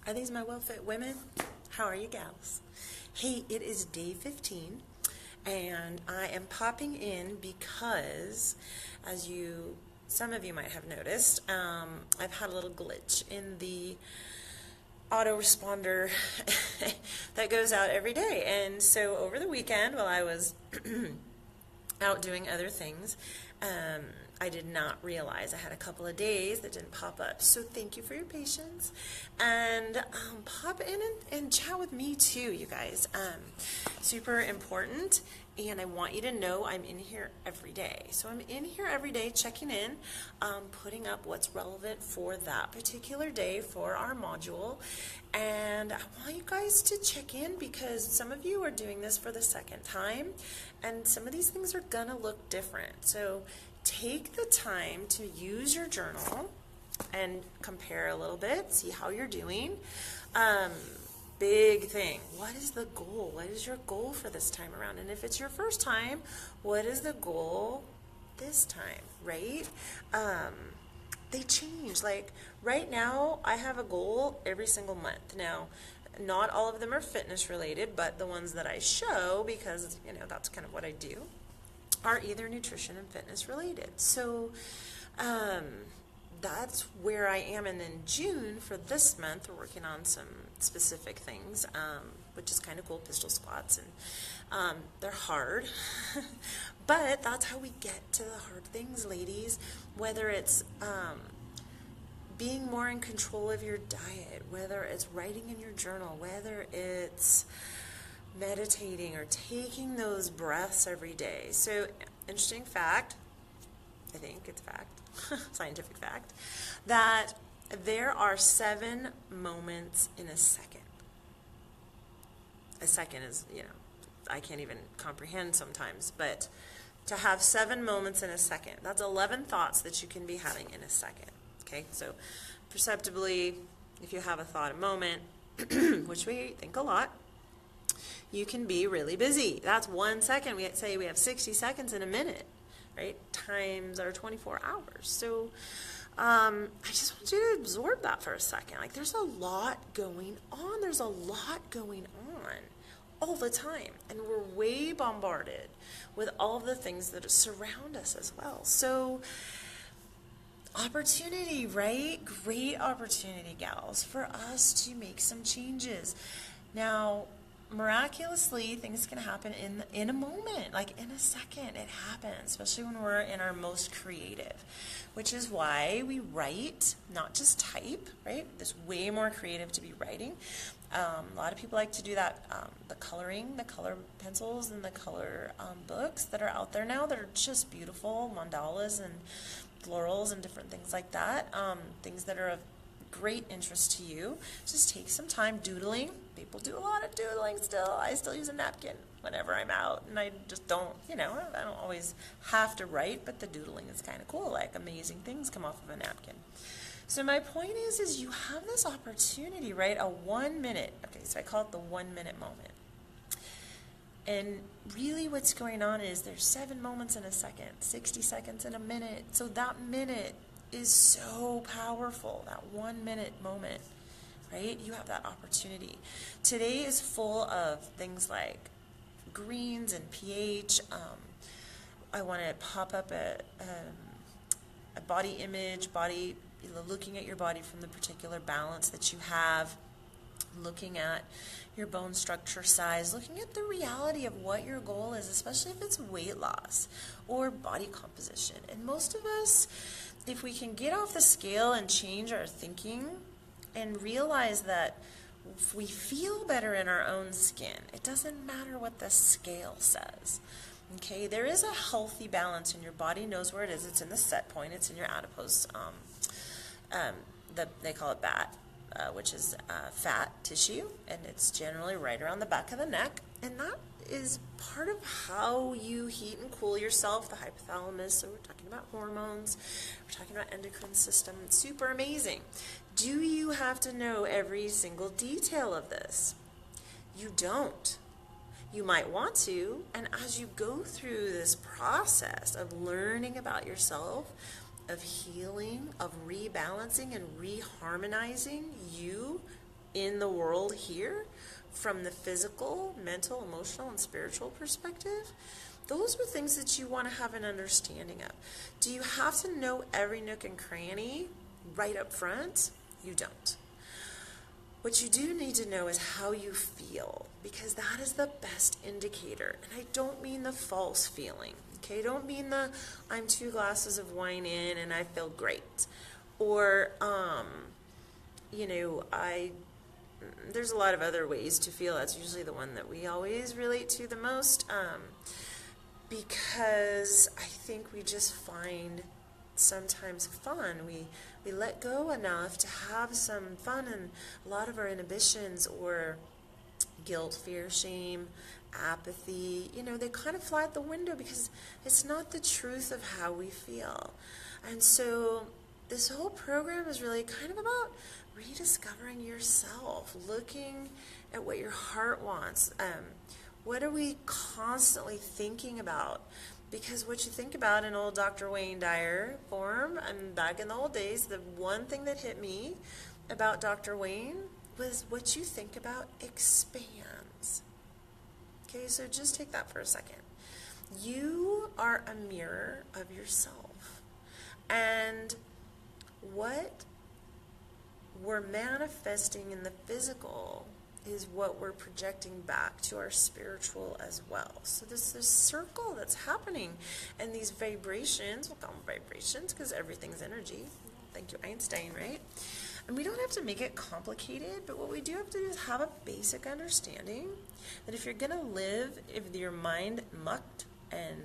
Are these my well-fit women? How are you gals? Hey, it is day 15, and I am popping in because, some of you might have noticed, I've had a little glitch in the autoresponder that goes out every day. And so over the weekend, while I was out doing other things, I did not realize I had a couple of days that didn't pop up. So thank you for your patience, and pop in and chat with me too, you guys. Super important, and I want you to know I'm in here every day. So I'm in here every day checking in, putting up what's relevant for that particular day for our module. And I want you guys to check in because some of you are doing this for the second time, and some of these things are gonna look different. So take the time to use your journal and compare a little bit, see how you're doing. Big thing, what is the goal? What is your goal for this time around? And if it's your first time, what is the goal this time, right? They change. Like right now, I have a goal every single month. Now, not all of them are fitness related, but the ones that I show, because that's kind of what I do, are either nutrition and fitness related. So that's where I am. And then June for this month, we're working on some specific things, which is kind of cool, pistol squats, and they're hard, but that's how we get to the hard things, ladies. Whether it's being more in control of your diet, whether it's writing in your journal, whether it's meditating or taking those breaths every day. So, interesting fact, I think it's fact, scientific fact, that there are 7 moments in a second. A second is, I can't even comprehend sometimes, but to have 7 moments in a second, that's 11 thoughts that you can be having in a second. Okay, so perceptibly, if you have a thought a moment, which we think a lot, you can be really busy. That's 1 second. We say we have 60 seconds in a minute, right? Times our 24 hours. So I just want you to absorb that for a second. Like, there's a lot going on. There's a lot going on all the time. And we're way bombarded with all of the things that surround us as well. So opportunity, right? Great opportunity, gals, for us to make some changes. Now, miraculously, things can happen in a moment, like in a second. It happens, especially when we're in our most creative, which is why we write, not just type, right? It's way more creative to be writing. A lot of people like to do that, the coloring, the color pencils, and the color books that are out there now that are just beautiful, mandalas and florals and different things like that, things that are of great interest to you. Just take some time doodling. People do a lot of doodling still. I still use a napkin whenever I'm out, and I just don't, I don't always have to write, but the doodling is kind of cool. Like, amazing things come off of a napkin. So my point is you have this opportunity, right? A 1 minute. Okay, so I call it the 1 minute moment. And really what's going on is there's 7 moments in a second, 60 seconds in a minute. So that minute is so powerful, that 1 minute moment, right? You have that opportunity. Today is full of things like greens and pH. I want to pop up a body image, looking at your body from the particular balance that you have, looking at your bone structure size, looking at the reality of what your goal is, especially if it's weight loss or body composition. And most of us, if we can get off the scale and change our thinking and realize that if we feel better in our own skin, it doesn't matter what the scale says. Okay, there is a healthy balance, and your body knows where it is. It's in the set point. It's in your adipose. They call it BAT, which is fat tissue, and it's generally right around the back of the neck. And that is part of how you heat and cool yourself, the hypothalamus. So we're talking about hormones, we're talking about endocrine system. It's super amazing. Do you have to know every single detail of this? You don't. You might want to, and as you go through this process of learning about yourself, of healing, of rebalancing and reharmonizing you in the world here from the physical, mental, emotional, and spiritual perspective, those are things that you want to have an understanding of. Do you have to know every nook and cranny right up front? You don't. What you do need to know is how you feel, because that is the best indicator. And I don't mean the false feeling, okay? I don't mean the I'm 2 glasses of wine in and I feel great. Or, there's a lot of other ways to feel. That's usually the one that we always relate to the most, because I think we just find sometimes fun. We let go enough to have some fun, and a lot of our inhibitions or guilt, fear, shame, apathy, they kind of fly out the window because it's not the truth of how we feel. And so this whole program is really kind of about rediscovering yourself, looking at what your heart wants. What are we constantly thinking about? Because what you think about in old Dr. Wayne Dyer form, and back in the old days, the one thing that hit me about Dr. Wayne was what you think about expands. Okay, so just take that for a second. You are a mirror of yourself. And what we're manifesting in the physical is what we're projecting back to our spiritual as well. So this circle that's happening, and these vibrations, we'll call them vibrations because everything's energy. Thank you, Einstein, right? And we don't have to make it complicated, but what we do have to do is have a basic understanding that if you're going to live with your mind mucked and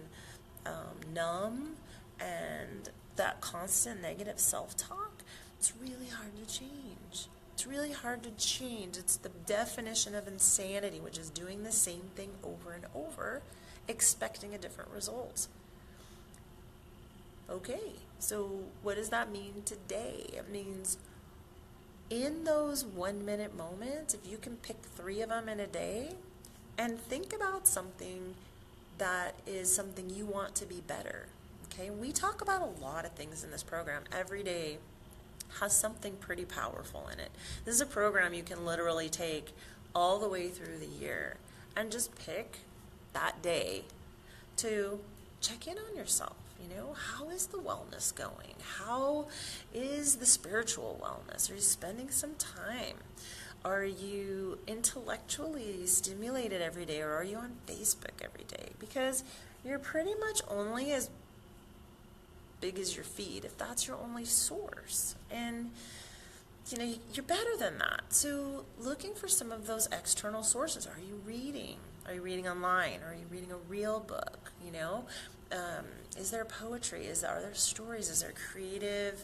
numb and that constant negative self-talk, it's really hard to change. It's really hard to change. It's the definition of insanity, which is doing the same thing over and over, expecting a different result. Okay, so what does that mean today? It means in those 1 minute moments, if you can pick 3 of them in a day, and think about something that is something you want to be better. Okay, we talk about a lot of things in this program. Every day has something pretty powerful in it. This is a program you can literally take all the way through the year and just pick that day to check in on yourself. How is the wellness going? How is the spiritual wellness? Are you spending some time? Are you intellectually stimulated every day, or are you on Facebook every day? Because you're pretty much only as big as your feed if that's your only source. And you're better than that. So looking for some of those external sources. Are you reading? Are you reading online? Are you reading a real book? Is there poetry? Are there stories? Is there creative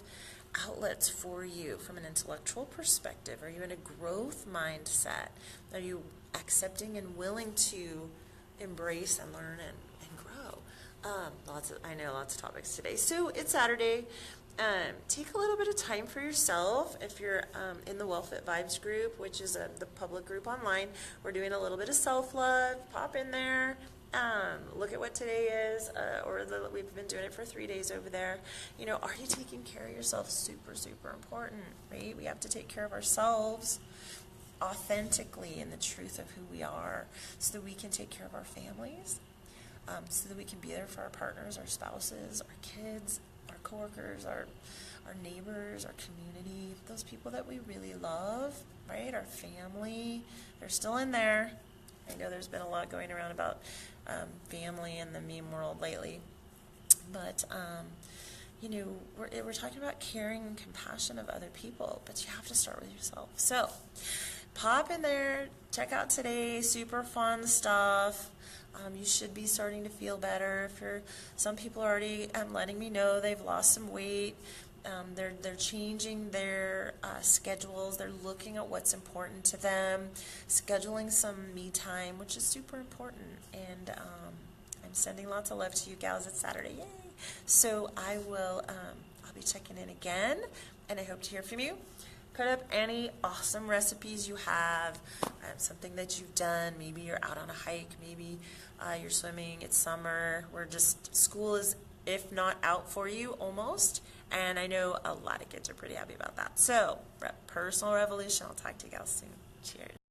outlets for you from an intellectual perspective? Are you in a growth mindset? Are you accepting and willing to embrace and learn and grow? Lots of topics today. So it's Saturday. Take a little bit of time for yourself. If you're in the WellFit Vibes group, which is the public group online, we're doing a little bit of self-love. Pop in there. Look at what today is, we've been doing it for 3 days over there. Are you taking care of yourself? Super, super important, right? We have to take care of ourselves authentically in the truth of who we are so that we can take care of our families, so that we can be there for our partners, our spouses, our kids, our coworkers, our neighbors, our community, those people that we really love, right? Our family, they're still in there. I know there's been a lot going around about family in the meme world lately, but we're talking about caring and compassion of other people, but you have to start with yourself. So pop in there, check out today, super fun stuff. You should be starting to feel better. Some people are already letting me know they've lost some weight. They're changing their schedules. They're looking at what's important to them, scheduling some me time, which is super important. And I'm sending lots of love to you gals. It's Saturday, yay! So I'll be checking in again, and I hope to hear from you. Put up any awesome recipes you have, something that you've done. Maybe you're out on a hike. Maybe you're swimming. It's summer. School is, if not out for you, almost. And I know a lot of kids are pretty happy about that. So personal revolution. I'll talk to you guys soon. Cheers.